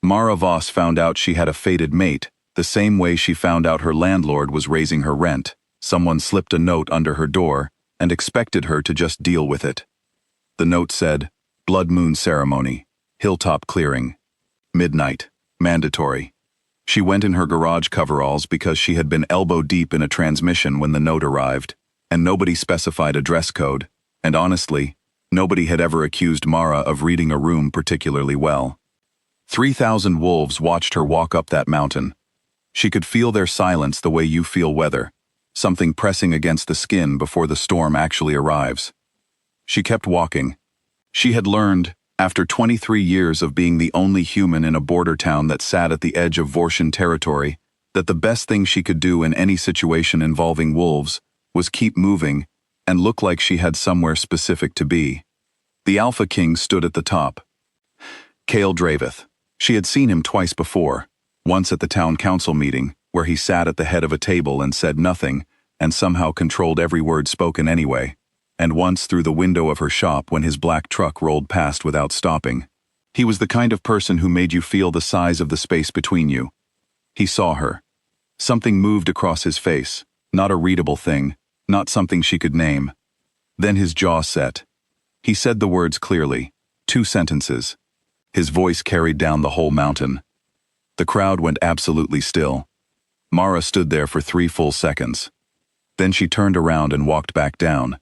Mara Voss found out she had a fated mate, the same way she found out her landlord was raising her rent. Someone slipped a note under her door and expected her to just deal with it. The note said, "Blood Moon Ceremony, Hilltop Clearing. Midnight. Mandatory." She went in her garage coveralls because she had been elbow deep in a transmission when the note arrived, and nobody specified a dress code, and honestly, nobody had ever accused Mara of reading a room particularly well. 3,000 wolves watched her walk up that mountain. She could feel their silence the way you feel weather, something pressing against the skin before the storm actually arrives. She kept walking. She had learned, after 23 years of being the only human in a border town that sat at the edge of Vortian territory, that the best thing she could do in any situation involving wolves was keep moving and look like she had somewhere specific to be. The Alpha King stood at the top. Kael Draveth. She had seen him twice before, once at the town council meeting, where he sat at the head of a table and said nothing, and somehow controlled every word spoken anyway, and once through the window of her shop when his black truck rolled past without stopping. He was the kind of person who made you feel the size of the space between you. He saw her. Something moved across his face, not a readable thing, not something she could name. Then his jaw set. He said the words clearly, 2 sentences. His voice carried down the whole mountain. The crowd went absolutely still. Mara stood there for 3 full seconds. Then she turned around and walked back down.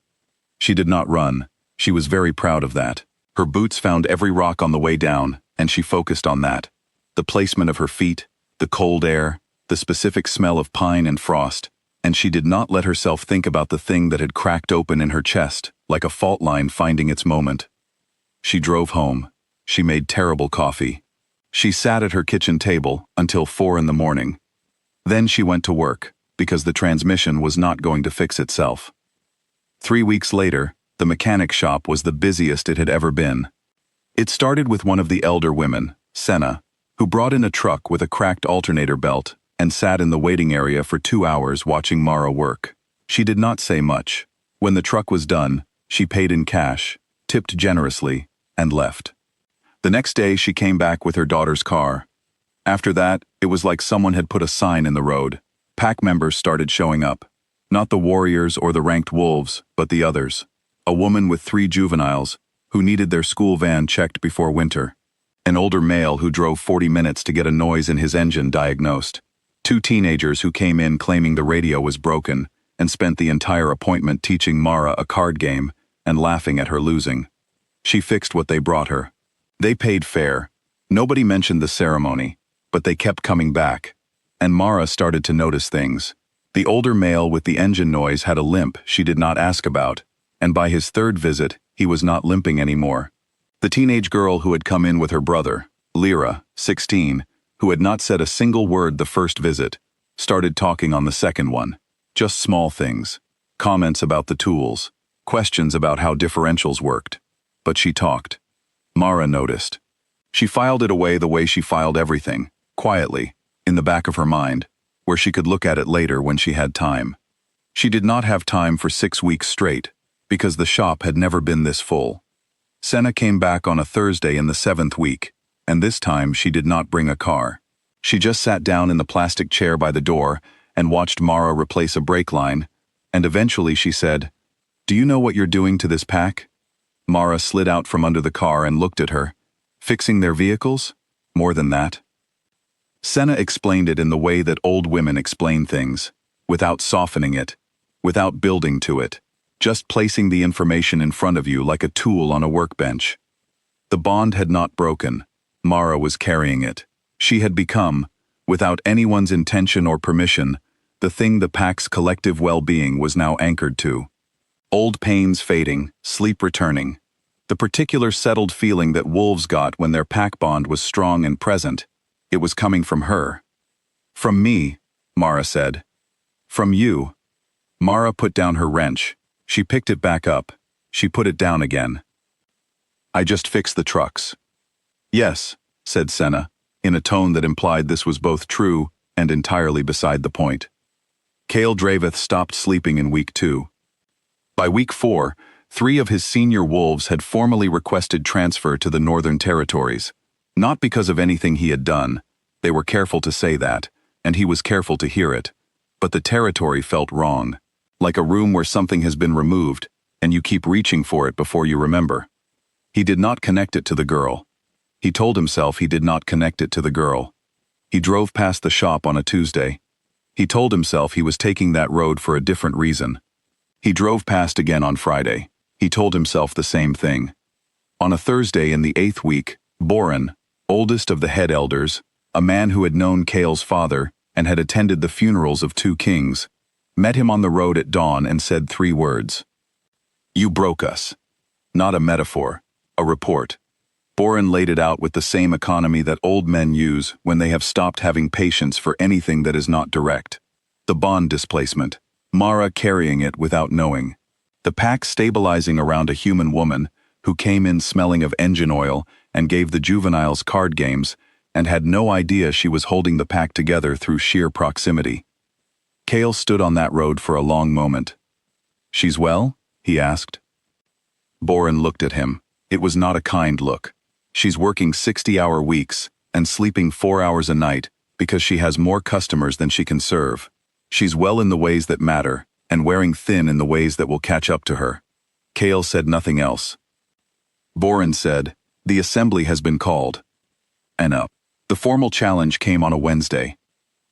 She did not run. She was very proud of that. Her boots found every rock on the way down, and she focused on that. The placement of her feet, the cold air, the specific smell of pine and frost, and she did not let herself think about the thing that had cracked open in her chest, like a fault line finding its moment. She drove home. She made terrible coffee. She sat at her kitchen table until 4 in the morning. Then she went to work, because the transmission was not going to fix itself. 3 weeks later, the mechanic shop was the busiest it had ever been. It started with one of the elder women, Senna, who brought in a truck with a cracked alternator belt and sat in the waiting area for 2 hours watching Mara work. She did not say much. When the truck was done, she paid in cash, tipped generously, and left. The next day she came back with her daughter's car. After that, it was like someone had put a sign in the road. Pack members started showing up. Not the warriors or the ranked wolves, but the others. A woman with 3 juveniles, who needed their school van checked before winter. An older male who drove 40 minutes to get a noise in his engine diagnosed. 2 teenagers who came in claiming the radio was broken, and spent the entire appointment teaching Mara a card game and laughing at her losing. She fixed what they brought her. They paid fair. Nobody mentioned the ceremony, but they kept coming back. And Mara started to notice things. The older male with the engine noise had a limp she did not ask about, and by his 3rd visit, he was not limping anymore. The teenage girl who had come in with her brother, Lyra, 16, who had not said a single word the 1st visit, started talking on the 2nd one. Just small things. Comments about the tools. Questions about how differentials worked. But she talked. Mara noticed. She filed it away the way she filed everything, quietly, in the back of her mind, where she could look at it later when she had time. She did not have time for 6 weeks straight, because the shop had never been this full. Senna came back on a Thursday in the 7th week, and this time she did not bring a car. She just sat down in the plastic chair by the door and watched Mara replace a brake line, and eventually she said, "Do you know what you're doing to this pack?" Mara slid out from under the car and looked at her. Fixing their vehicles? More than that. Senna explained it in the way that old women explain things, without softening it, without building to it, just placing the information in front of you like a tool on a workbench. The bond had not broken. Mara was carrying it. She had become, without anyone's intention or permission, the thing the pack's collective well-being was now anchored to. Old pains fading, sleep returning. The particular settled feeling that wolves got when their pack bond was strong and present. It was coming from her. "From me," Mara said. "From you." Mara put down her wrench. She picked it back up. She put it down again. "I just fixed the trucks." "Yes," said Senna, in a tone that implied this was both true and entirely beside the point. Kael Draveth stopped sleeping in week 2. By week 4, 3 of his senior wolves had formally requested transfer to the Northern Territories. Not because of anything he had done. They were careful to say that, and he was careful to hear it. But the territory felt wrong. Like a room where something has been removed, and you keep reaching for it before you remember. He did not connect it to the girl. He told himself he did not connect it to the girl. He drove past the shop on a Tuesday. He told himself he was taking that road for a different reason. He drove past again on Friday. He told himself the same thing. On a Thursday in the 8th week, Boren, oldest of the head elders, a man who had known Kael's father and had attended the funerals of 2 kings, met him on the road at dawn and said 3 words. "You broke us." Not a metaphor, a report. Boren laid it out with the same economy that old men use when they have stopped having patience for anything that is not direct. The bond displacement, Mara carrying it without knowing. The pack stabilizing around a human woman who came in smelling of engine oil and gave the juveniles card games and had no idea she was holding the pack together through sheer proximity. Kael stood on that road for a long moment. "She's well?" he asked. Boren looked at him. It was not a kind look. She's working 60-hour weeks and sleeping 4 hours a night because she has more customers than she can serve. She's well in the ways that matter and wearing thin in the ways that will catch up to her. Kael said nothing else. Boren said, "The assembly has been called." And up. The formal challenge came on a Wednesday.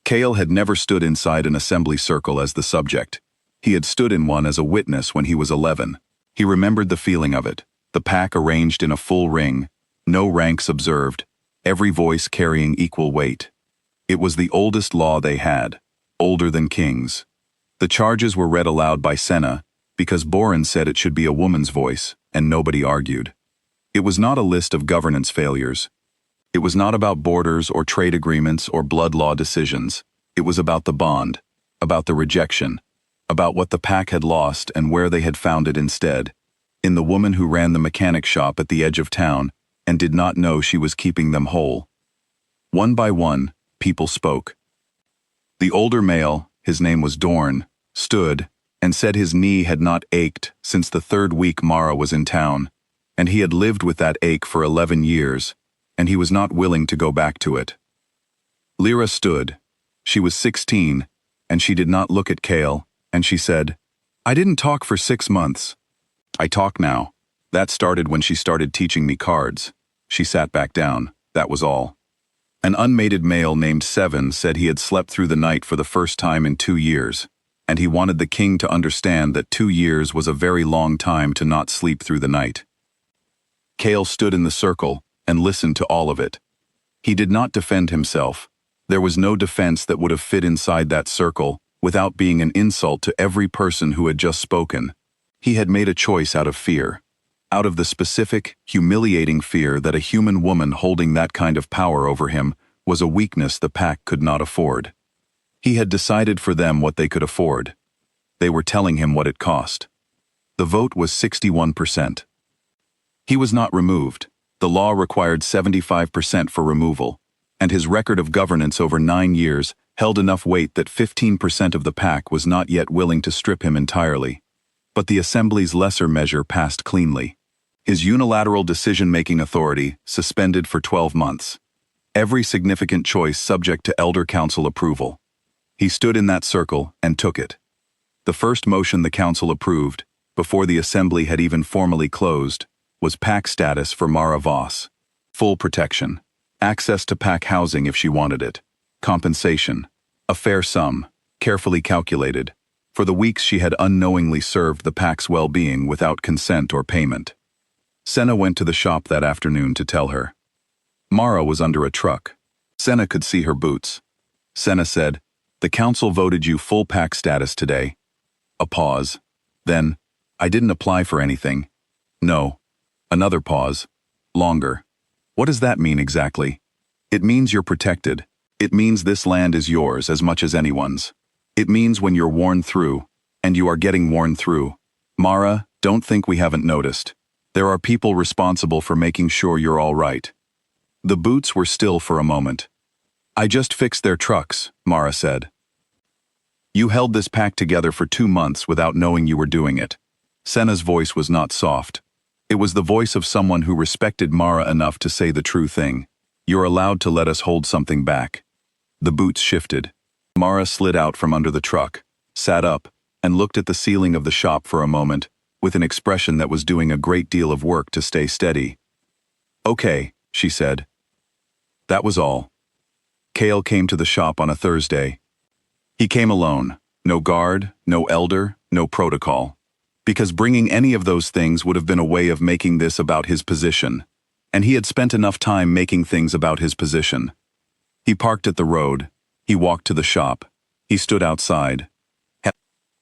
Kael had never stood inside an assembly circle as the subject. He had stood in one as a witness when he was 11. He remembered the feeling of it, the pack arranged in a full ring, no ranks observed, every voice carrying equal weight. It was the oldest law they had, older than kings. The charges were read aloud by Senna, because Boren said it should be a woman's voice, and nobody argued. It was not a list of governance failures. It was not about borders or trade agreements or blood law decisions. It was about the bond, about the rejection, about what the pack had lost and where they had found it instead, in the woman who ran the mechanic shop at the edge of town and did not know she was keeping them whole. One by one, people spoke. The older male, his name was Dorn, stood and said his knee had not ached since the 3rd week Mara was in town, and he had lived with that ache for 11 years, and he was not willing to go back to it. Lyra stood. She was 16, and she did not look at Kael, and she said, "I didn't talk for 6 months. I talk now. That started when she started teaching me cards." She sat back down. That was all. An unmated male named Seven said he had slept through the night for the first time in 2 years, and he wanted the king to understand that 2 years was a very long time to not sleep through the night. Kael stood in the circle and listened to all of it. He did not defend himself. There was no defense that would have fit inside that circle without being an insult to every person who had just spoken. He had made a choice out of fear. Out of the specific, humiliating fear that a human woman holding that kind of power over him was a weakness the pack could not afford. He had decided for them what they could afford. They were telling him what it cost. The vote was 61%. He was not removed. The law required 75% for removal, and his record of governance over 9 years held enough weight that 15% of the pack was not yet willing to strip him entirely. But the assembly's lesser measure passed cleanly. His unilateral decision-making authority suspended for 12 months. Every significant choice subject to elder council approval. He stood in that circle and took it. The first motion the council approved, before the assembly had even formally closed, was pack status for Mara Voss. Full protection. Access to pack housing if she wanted it. Compensation. A fair sum, carefully calculated, for the weeks she had unknowingly served the pack's well-being without consent or payment. Senna went to the shop that afternoon to tell her. Mara was under a truck. Senna could see her boots. Senna said, "The council voted you full pack status today." A pause. Then, "I didn't apply for anything." "No." Another pause. Longer. "What does that mean exactly?" "It means you're protected. It means this land is yours as much as anyone's. It means when you're worn through, and you are getting worn through. Mara, don't think we haven't noticed. There are people responsible for making sure you're all right." The boots were still for a moment. "I just fixed their trucks," Mara said. "You held this pack together for 2 months without knowing you were doing it." Senna's voice was not soft. It was the voice of someone who respected Mara enough to say the true thing. You're allowed to let us hold something back." The boots shifted. Mara slid out from under the truck, sat up, and looked at the ceiling of the shop for a moment, with an expression that was doing a great deal of work to stay steady. "Okay," she said. That was all. Kael came to the shop on a Thursday. He came alone, no guard, no elder, no protocol. Because bringing any of those things would have been a way of making this about his position, and he had spent enough time making things about his position. He parked at the road, he walked to the shop, he stood outside.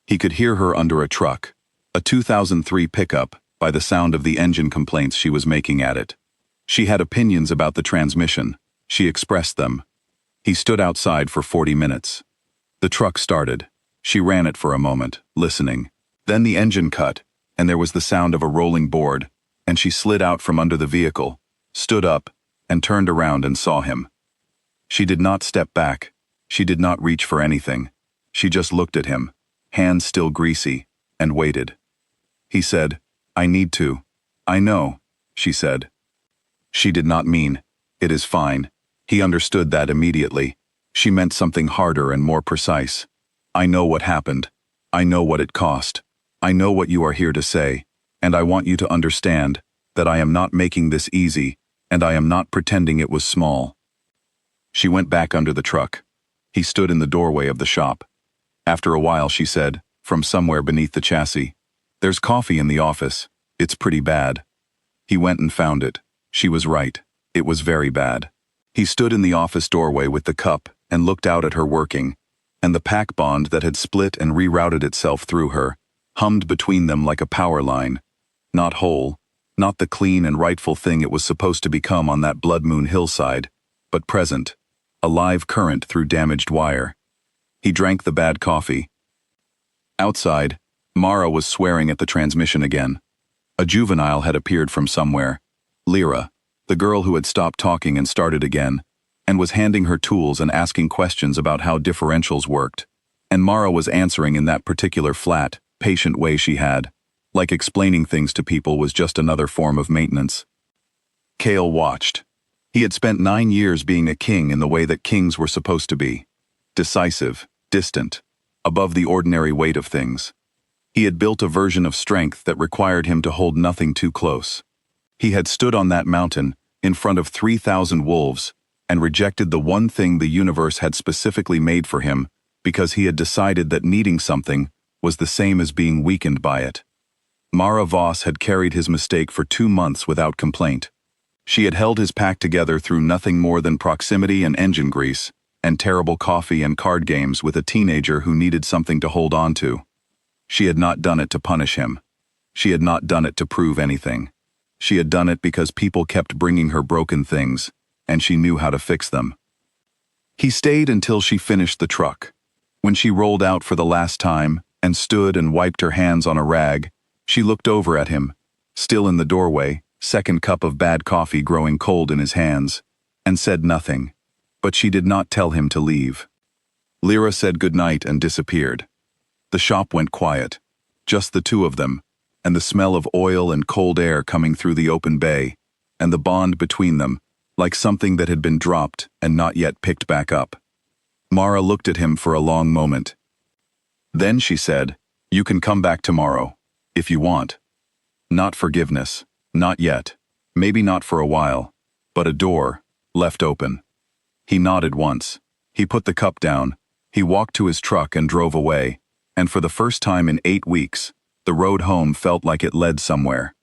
He could hear her under a truck, a 2003 pickup, by the sound of the engine complaints she was making at it. She had opinions about the transmission, she expressed them. He stood outside for 40 minutes. The truck started. She ran it for a moment, listening. Then the engine cut, and there was the sound of a rolling board, and she slid out from under the vehicle, stood up, and turned around and saw him. She did not step back. She did not reach for anything. She just looked at him, hands still greasy, and waited. He said, "I need to." "I know," she said. She did not mean, "It is fine." He understood that immediately. She meant something harder and more precise. "I know what happened. I know what it cost. I know what you are here to say, and I want you to understand that I am not making this easy, and I am not pretending it was small." She went back under the truck. He stood in the doorway of the shop. After a while she said, from somewhere beneath the chassis, "There's coffee in the office. It's pretty bad." He went and found it. She was right. It was very bad. He stood in the office doorway with the cup and looked out at her working, and the pack bond that had split and rerouted itself through her hummed between them like a power line. Not whole, not the clean and rightful thing it was supposed to become on that blood moon hillside, but present, a live current through damaged wire. He drank the bad coffee. Outside, Mara was swearing at the transmission again. A juvenile had appeared from somewhere. Lyra, the girl who had stopped talking and started again, and was handing her tools and asking questions about how differentials worked. And Mara was answering in that particular flat, patient way she had, like explaining things to people was just another form of maintenance. Kael watched. He had spent 9 years being a king in the way that kings were supposed to be. Decisive, distant, above the ordinary weight of things. He had built a version of strength that required him to hold nothing too close. He had stood on that mountain, in front of 3,000 wolves, and rejected the one thing the universe had specifically made for him, because he had decided that needing something was the same as being weakened by it. Mara Voss had carried his mistake for 2 months without complaint. She had held his pack together through nothing more than proximity and engine grease, and terrible coffee and card games with a teenager who needed something to hold on to. She had not done it to punish him. She had not done it to prove anything. She had done it because people kept bringing her broken things, and she knew how to fix them. He stayed until she finished the truck. When she rolled out for the last time, and stood and wiped her hands on a rag, she looked over at him, still in the doorway, second cup of bad coffee growing cold in his hands, and said nothing, but she did not tell him to leave. Lyra said goodnight and disappeared. The shop went quiet, just the two of them, and the smell of oil and cold air coming through the open bay, and the bond between them, like something that had been dropped and not yet picked back up. Mara looked at him for a long moment. Then she said, "You can come back tomorrow, if you want." Not forgiveness, not yet, maybe not for a while, but a door, left open. He nodded once. He put the cup down. He walked to his truck and drove away, and for the first time in 8 weeks, the road home felt like it led somewhere.